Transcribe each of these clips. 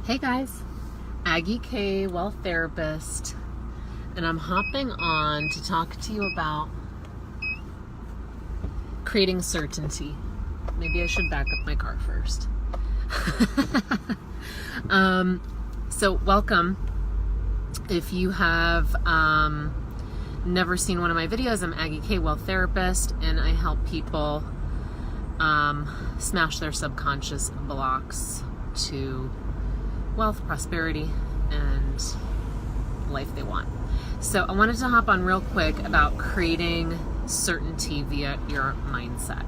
Hey guys, Aggie K, Wealth Therapist, and I'm hopping on to talk to you about creating certainty. Maybe I should back up my car first. So welcome. If you have never seen one of my videos, I'm Aggie K, Wealth Therapist, and I help people smash their subconscious blocks to wealth, prosperity, and life they want. So I wanted to hop on real quick about creating certainty via your mindset.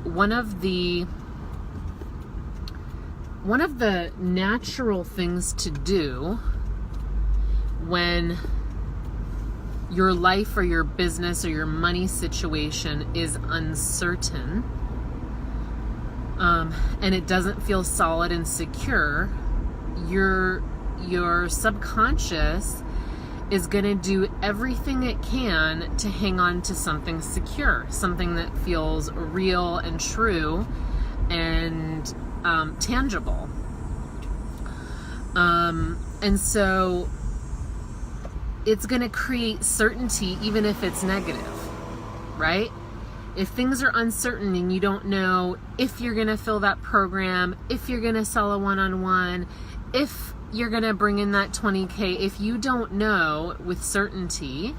One of the natural things to do when your life or your business or your money situation is uncertain, and it doesn't feel solid and secure, your subconscious is going to do everything it can to hang on to something secure, something that feels real and true and tangible. And so it's going to create certainty even if it's negative, right? If things are uncertain and you don't know if you're going to fill that program, if you're going to sell a one-on-one, if you're going to bring in that 20K, if you don't know with certainty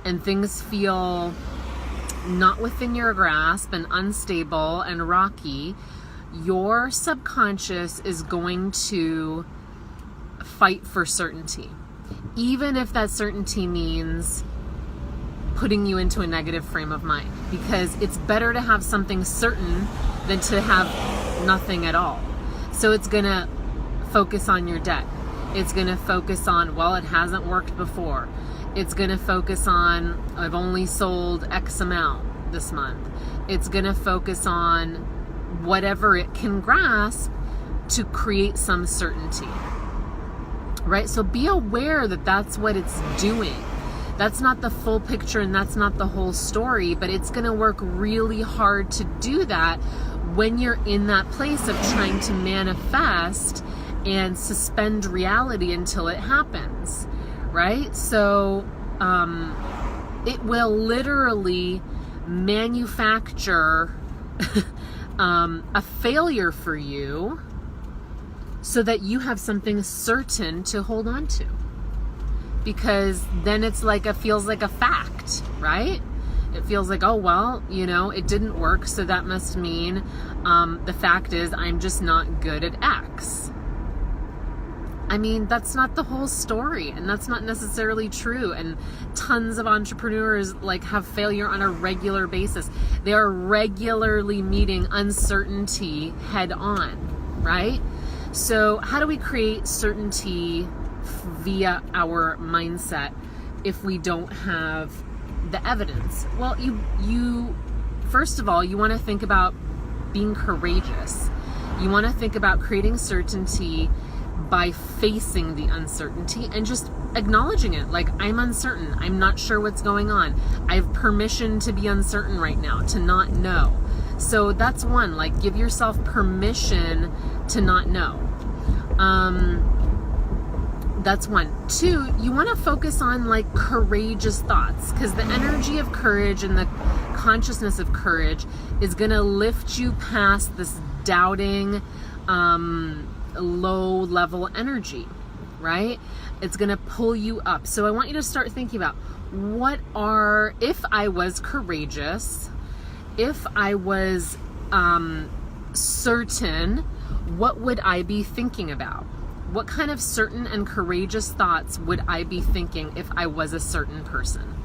and things feel not within your grasp and unstable and rocky, your subconscious is going to fight for certainty. Even if that certainty means putting you into a negative frame of mind, because it's better to have something certain than to have nothing at all. So it's going to focus on your debt. It's going to focus on, well, it hasn't worked before. It's going to focus on, I've only sold X amount this month. It's going to focus on whatever it can grasp to create some certainty, right? So be aware that that's what it's doing. That's not the full picture and that's not the whole story, but it's going to work really hard to do that when you're in that place of trying to manifest and suspend reality until it happens, right? So it will literally manufacture a failure for you so that you have something certain to hold on to. Because then it's like feels like a fact, right? It feels like, oh, well, it didn't work, so that must mean the fact is I'm just not good at X. I mean, that's not the whole story, and that's not necessarily true. And tons of entrepreneurs have failure on a regular basis. They are regularly meeting uncertainty head on, right? So how do we create certainty via our mindset if we don't have the evidence? Well, you first of all, you want to think about being courageous. You want to think about creating certainty by facing the uncertainty and just acknowledging it. Like, I'm uncertain. I'm not sure what's going on. I have permission to be uncertain right now, to not know. So that's one, give yourself permission to not know. That's one. Two, you want to focus on courageous thoughts, because the energy of courage and the consciousness of courage is going to lift you past this doubting, low level energy, right? It's going to pull you up. So I want you to start thinking about if I was courageous, if I was certain, what would I be thinking about? What kind of certain and courageous thoughts would I be thinking if I was a certain person?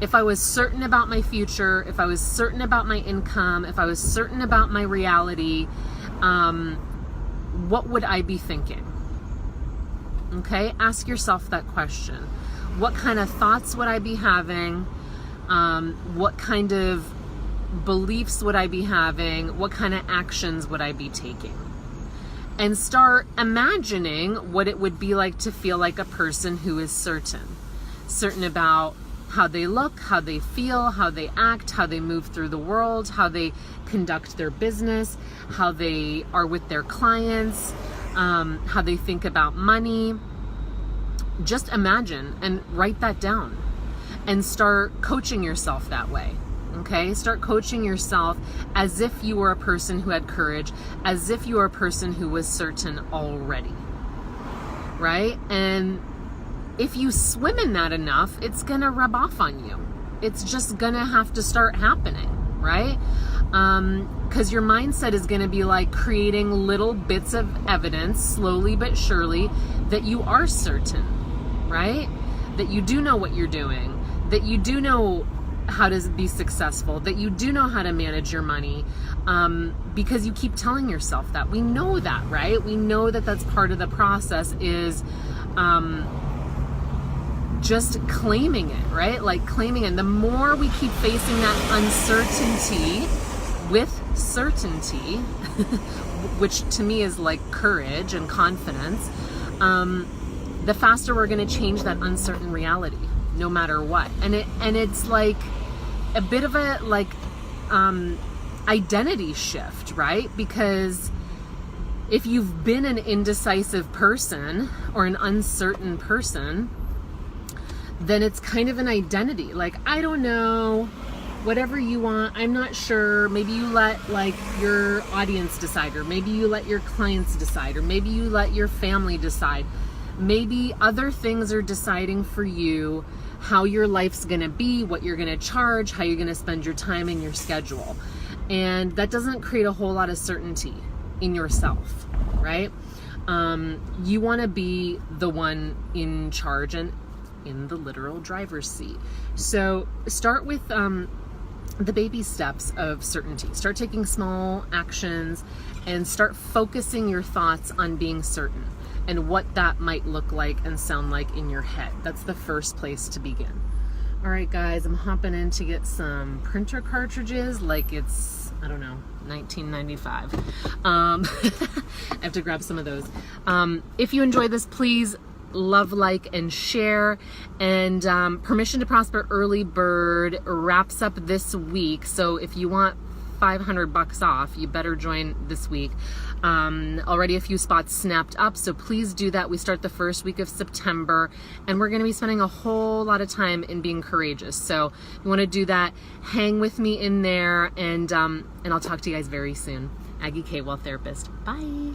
If I was certain about my future, if I was certain about my income, if I was certain about my reality, what would I be thinking? Okay, ask yourself that question. What kind of thoughts would I be having? What kind of beliefs would I be having? What kind of actions would I be taking? And start imagining what it would be like to feel like a person who is certain about how they look, how they feel, how they act, how they move through the world, how they conduct their business, how they are with their clients, how they think about money. Just imagine and write that down and start coaching yourself that way. Okay, start coaching yourself as if you were a person who had courage, as if you were a person who was certain already, right? And if you swim in that enough, it's gonna rub off on you. It's just gonna have to start happening, right? Because your mindset is gonna be like creating little bits of evidence, slowly but surely, that you are certain, right? That you do know what you're doing, that you do know how to be successful, that you do know how to manage your money, because you keep telling yourself that. We know that, right? We know that that's part of the process, is just claiming it, right? Like claiming it. The more we keep facing that uncertainty with certainty, which to me is like courage and confidence, the faster we're going to change that uncertain reality, no matter what. And it's like a bit of a identity shift, right? Because if you've been an indecisive person or an uncertain person, then it's kind of an identity. Like, I don't know, whatever you want, I'm not sure. Maybe you let like your audience decide, or maybe you let your clients decide, or maybe you let your family decide. Maybe other things are deciding for you how your life's gonna be, what you're gonna charge, how you're gonna spend your time and your schedule. And that doesn't create a whole lot of certainty in yourself, right? You wanna be the one in charge and in the literal driver's seat. So start with the baby steps of certainty. Start taking small actions and start focusing your thoughts on being certain and what that might look like and sound like in your head. That's the first place to begin. All right, guys, I'm hopping in to get some printer cartridges like it's, I don't know, 1995. I have to grab some of those. If you enjoy this, please love, like, and share. And Permission to Prosper Early Bird wraps up this week. So if you want $500 off, you better join this week. Already a few spots snapped up, so please do that. We start the first week of September, and we're going to be spending a whole lot of time in being courageous. So if you want to do that, hang with me in there, and I'll talk to you guys very soon. Aggie K, Wealth Therapist. Bye.